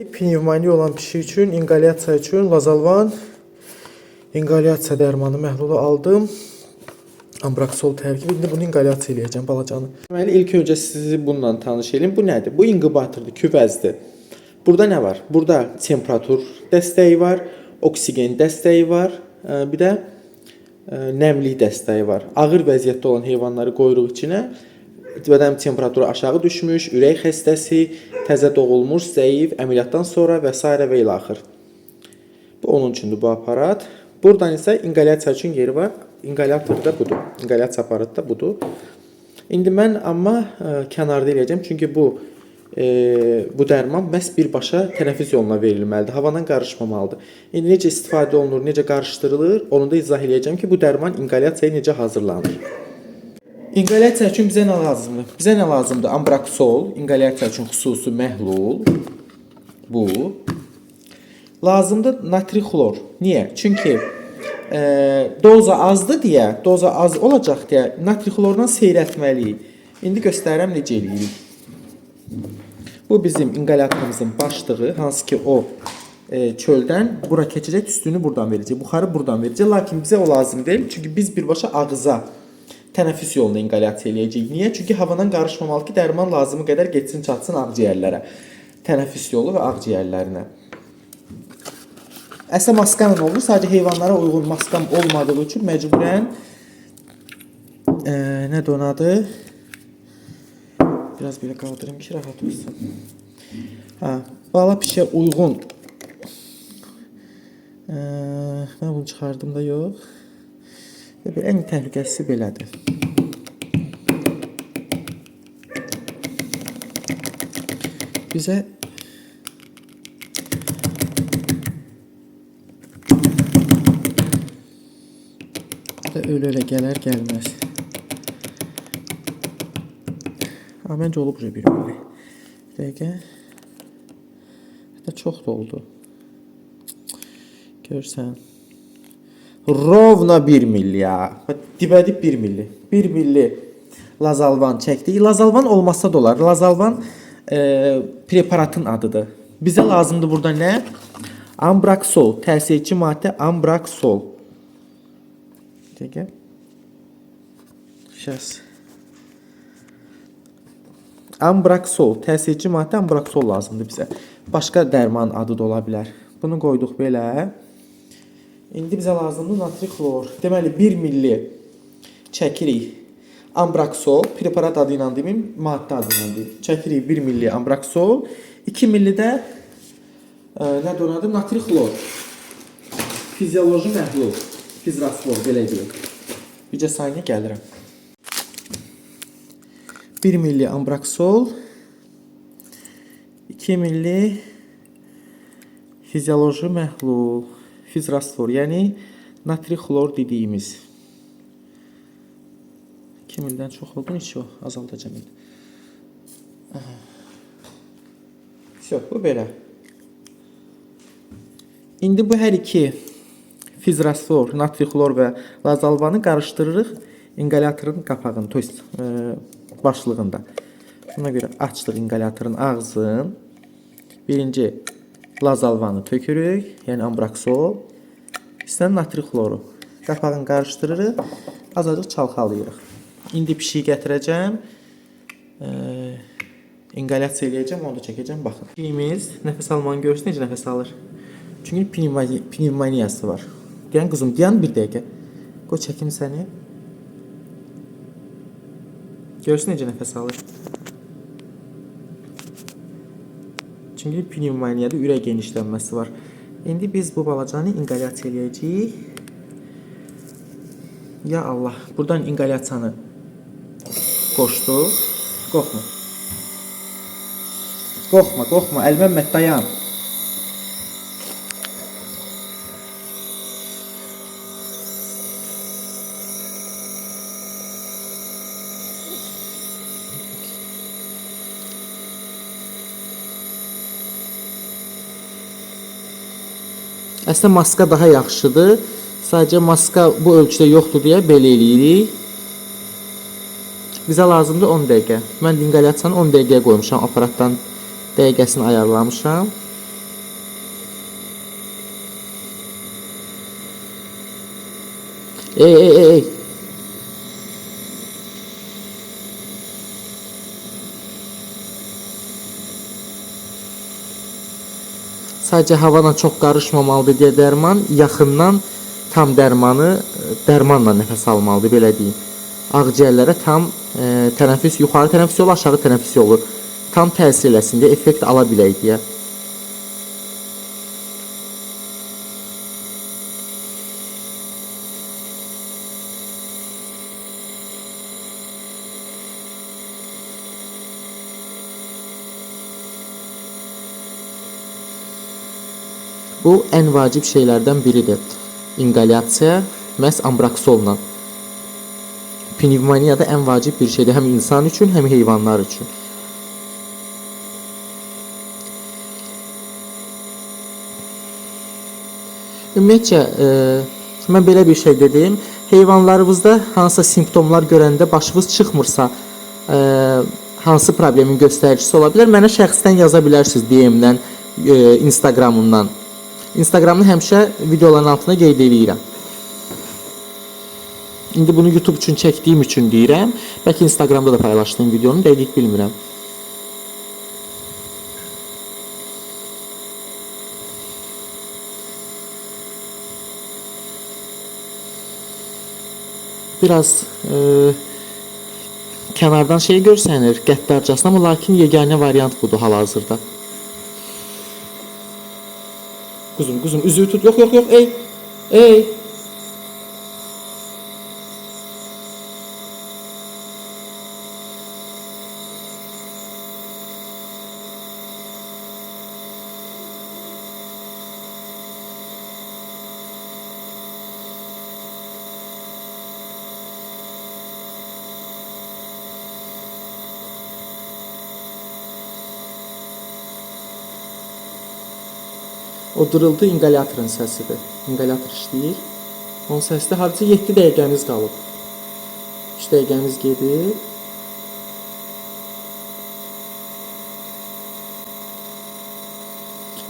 Pnevmoniya olan pişik üçün, inqalyasiya üçün Lazalvan inqalyasiya dərmanı məhlulu aldım. Ambraksol tərkibi. İndi bunu inqalyasiya eləyəcəm balacanı. Deməli, ilk öncə sizi bununla tanış edeyim. Bu nədir? Bu inkubatordur, küvəzdir. Burada nə var? Burada temperatur dəstəyi var, oksigen dəstəyi var, bir də nəmlik dəstəyi var. Ağır vəziyyətdə olan heyvanları qoyuruq içinə. Bədən temperaturu aşağı düşmüş, ürək xəstəsi, təzə doğulmuş, zəif, əməliyyatdan sonra və s. və ilə axır. Bu onun üçündür bu aparat. Buradan isə inqalyasiya üçün yeri var. İnqalyator da budur. İnqalyasiya aparatı da budur. İndi mən amma kənarda eləyəcəm. Çünki bu dərman məhz birbaşa tənəffüs yoluna verilməlidir. Havadan qarışmamalıdır. İndi necə istifadə olunur, necə qarışdırılır, onu da izah eləyəcəm ki, bu dərman inqalyasiyaya necə hazırlanır. İnqalyasiya üçün bizə nə lazımdır? Bizə nə lazımdır? Ambraksol, inqalyasiya üçün xüsusi məhlul. Bu. Lazımdır natrixlor. Niyə? Çünki doza azdır deyə, doza az olacaq deyə natrixlorla seyrəltməliyik. İndi göstərirəm necə eləyirik. Bu bizim inqalyatorumuzun başlığı, hansı ki o çöldən bura keçəcək, üstünü buradan verəcək, buxarı buradan verəcək. Lakin bizə o lazım deyil, çünki biz birbaşa ağıza, tənəffüs yoluna inqalyasiya eləyəcəyik. Niyə? Çünki havadan qarışmamalı ki, dərman lazımı qədər getsin, çatsın ağciyərlərə. Tənəffüs yolu və ağciyərlərinə. Əslində maskanla olur, sadəcə heyvanlara uyğun maskam olmadığı üçün məcburən nədir onun adı? Biraz belə qaldırım ki, rahat olsun. Bala pişiyə uyğun. Mən bunu çıxardım da yox. Ən təhlükəlisi belədir. Bizə öyle gələr, gəlməz. Məncə olub bir milli. Dəqiqə. Hətta çox da oldu. Görsən. Rovna 1 milli ya. Dibədib 1 milli. 1 milli Lazalvan çəkdik. Lazalvan olmasa da olar. Lazalvan preparatın adıdır. Bizə lazımdır burada nə? Ambraksol. Təsirçi maddə ambraksol. Dəqiqə. Şəs. Ambraksol. Təsirçi maddə ambraksol lazımdır bizə. Başqa dərman adı da ola bilər. Bunu qoyduq belə. İndi bizə lazımdır natrixlor. Deməli 1 milli çəkirik. Ambraksol. Preparat adı ilə deməyim, maddə adı ilə deyim. Çəkirik 1 milli ambraksol. 2 milli də nədir onun adı? Natrixlor. Fizioloji məhlul. Fizrasfor, belə deyim. Bircə saniyə gəlirəm. 1 milli ambraksol. 2 milli fizioloji məhlul. Fizrasfor, yəni natrixlor dediyimiz. 2 mildən çox oldu, heç yox, azaldacam. Bu belə. İndi bu hər iki fizrasfor, natrixlor və lazalvanı qarışdırırıq inqalyatorun qapağını, to есть başlığında. Buna görə açdıq inqalyatorun ağzını. Birinci lazalvanı tökürük, yəni ambraksol. İstəyən natrixloru. Qapağını qarışdırırıq, azacıq çalxalayırıq. İndi pişiyi gətirəcəm. İnqalyasiya eləyəcəm, onu da çəkəcəm, baxın. Pişiyimiz nəfəs almanı görürsün, necə nəfəs alır? Çünki pnevmoniyası var. Deyən qızım, deyən bir dəqiqə. Qoy çəkim səni. Görürsün necə nəfəs alır? Çünki pnevmoniyada ürək genişlənməsi var. İndi biz bu balacanı inqalyasiya eləyəcəyik. Ya Allah, buradan inqalyasiyanı qoşduq. Qorxma. Qorxma, qorxma. Əlməmmət, dayan. Əslində maska daha yaxşıdır. Sadəcə maska bu ölçüdə yoxdur deyə belə eləyirik. Bizə lazımdır 10 dəqiqə. Mən inqalyasiyanı 10 dəqiqəyə qoymuşam aparatdan dəqiqəsini ayarlamışam. Ey. Sadəcə havadan çox qarışmamalıdır deyə dərman yaxından tam dərmanla nəfəs almalıdır, belə deyim. Ağciyərlərə tam tənəffüs, yuxarı tənəffüs yolu, aşağı tənəffüs yolu tam təsir eləsin deyə, effekt ala bilək deyə. Bu ən vacib şeylərdən biridir. İnqalyasiya məhz ambraksolla. Pnevmoniyada ən vacib bir şeydir həm insan üçün, həm heyvanlar üçün. Ümumiyyətcə, mən belə bir şey dedim. Heyvanlarınızda hansısa simptomlar görəndə başınız çıxmırsa, hansı problemin göstəricisi ola bilər? Mənə şəxsdən yaza bilərsiniz DM-dən, Instagramımdan. Instagramını həmişə videoların altına qeyd edirəm. İndi bunu YouTube üçün çəkdiyim üçün deyirəm. Bəlkə Instagramda da paylaşdığım videonu dəqiq bilmirəm. Biraz kənardan şey görsənir, qəddarcasına, amma lakin yeganə variant budur hal-hazırda. Quzum, üzüyü tut. Yox, ey. O dırıltı inqalyatorun səsidir. İnqalyator işləyir. Onun səsi hardasa 7 dəqiqəmiz qalıb. 3 dəqiqəmiz gedir.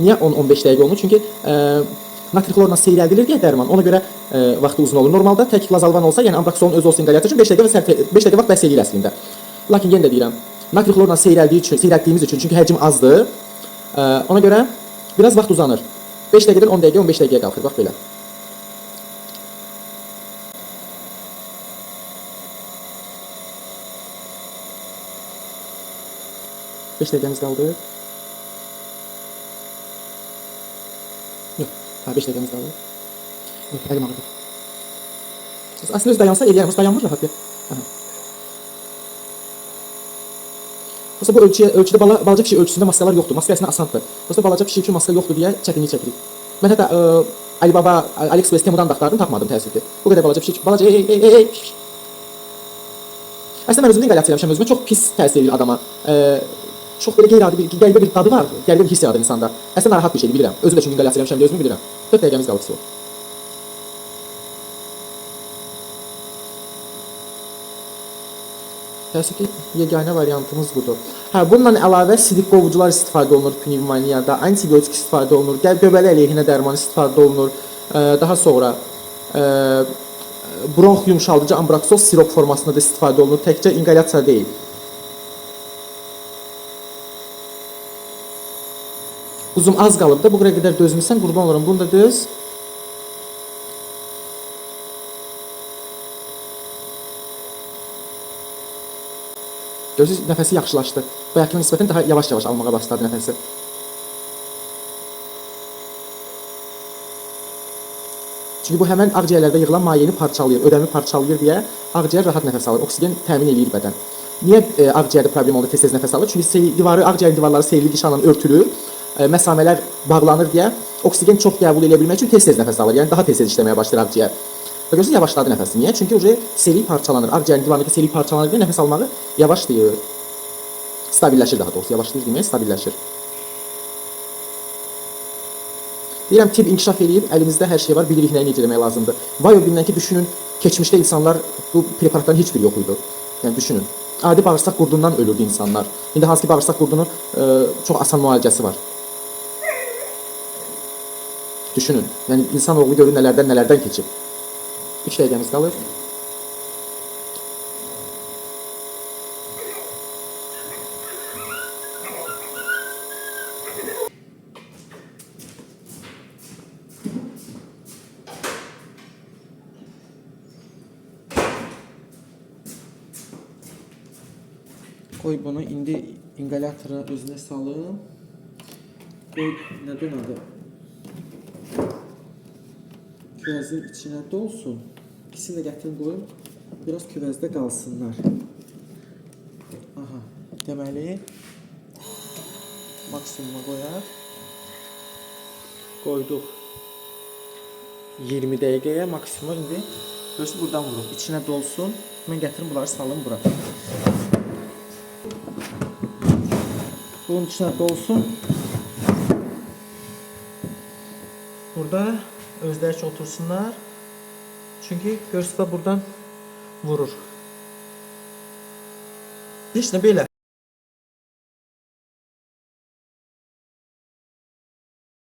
Niyə 10-15 dəqiqə olmur? Çünki natri xlorla seyrəldilir deyə dərman. Ona görə vaxtı uzun olur. Normalda tək lazalvan olsa, yəni ambraksolun özü olsa inqalyator üçün 5 dəqiqə vaxt bəs eləyir əslində. Lakin yenə də deyirəm, natri xlorla seyrəldiyimiz üçün, çünki həcm azdır. Ona görə biraz vaxt uzanır. 5 dəqiqədən 10 dəqiqə, 15 dəqiqəyə qalxır. Bax belə. Beş dəqiqəmiz qaldı. Yox. 5 dəqiqəmiz qaldı. Yox, əlim ağrıdı. Aslında öz dayansa eləyərəm. Dayanmır rahat bir. Mesela bu ölçüdə balaca pişik ölçüsündə maskalar yoxdur. Maska əslində asandır. Mesela balaca pişik üçün maska yoxdur deyə çətinlik çəkirik. Mən hətta Alibaba, AliExpress, Temudan da axtardım, tapmadım təəssüflər. Bu qədər balaca pişik, balaca ey. Əslində mən özümdə inqalyasiya eləmişəm özümə. Çox pis təsir edir adama. Çox belə qeyri-adi qəribə bir dadı var. Qəribə bir hiss yaradır insanda. Əslində narahat bir şeydir, bilirəm. Özüm də çünki inqalyasiya eləmişəm deyə özümü bilirəm. 4 dəqiqəmiz qalıb sonra. Təəssüf ki, yeganə variantımız budur. Bununla əlavə sidik qovucular istifadə olunur pnevmoniyada, antibiotik istifadə olunur, göbələ əleyhinə dərman istifadə olunur. Daha sonra bronx yumşaldıcı ambraksol sirop formasında da istifadə olunur, təkcə inqalyasiya deyil. Uzun az qalıb da, bu qədər dözmüsən, qurban olurum, bunu da döz. Görürsünüz, nəfəsi yaxşılaşdı. Bayaqkına nisbətən daha yavaş-yavaş almağa başladı nəfəsi. Çünki bu həmən ağciyərlərdə yığılan mayeyi parçalayır, ödəmi parçalayır deyə ağciyər rahat nəfəs alır, oksigen təmin edir bədən. Niyə ağciyərdə problem oldu, tez-tez nəfəs alır? Çünki ağciyərin divarları seyirli qişanla örtülür, məsamələr bağlanır deyə oksigen çox qəbul edə bilmək üçün tez-tez nəfəs alır. Yəni daha tez-tez işləməyə başlayır ağciyər. Və görürsünüz, yavaşladı nəfəsi. Niyə? Çünki selik parçalanır. Ağciyərin divarındakı selik parçalanır deyə nəfəs almağı yavaşlayır. Stabilləşir daha doğrusu. Yavaşlayır demək, stabilləşir. Deyirəm, tibb inkişaf edib, əlimizdə hər şey var, bilirik nəyi necə demək lazımdır. Vay o gündən ki, düşünün, keçmişdə insanlar bu preparatların heç biri yox idi. Yəni, düşünün. Adi bağırsaq qurdundan ölürdü insanlar. İndi hansı ki, bağırsaq qurdunun çox asan müalicəsi var. Düşünün. Yəni, insanoğlu görür nələrdən keçib. 3 dəqiqəmiz qalır. Qoy bunu indi inqalyatora özünə salım. Qoy nədən adı? Küvəzin içinə dolsun. İkisini də gətirin qoyun. Biraz küvəzdə qalsınlar. Aha, deməli maksimuma qoyaq. Qoyduq 20 dəqiqəyə maksimum. İndi görürsünüz buradan vuruq. İçinə dolsun. Mən gətirim bunları salım bura. Bunun içine dolsun. Burada özləri ki otursunlar. Çünki görürsünüz buradan vurur. Heç nə belə.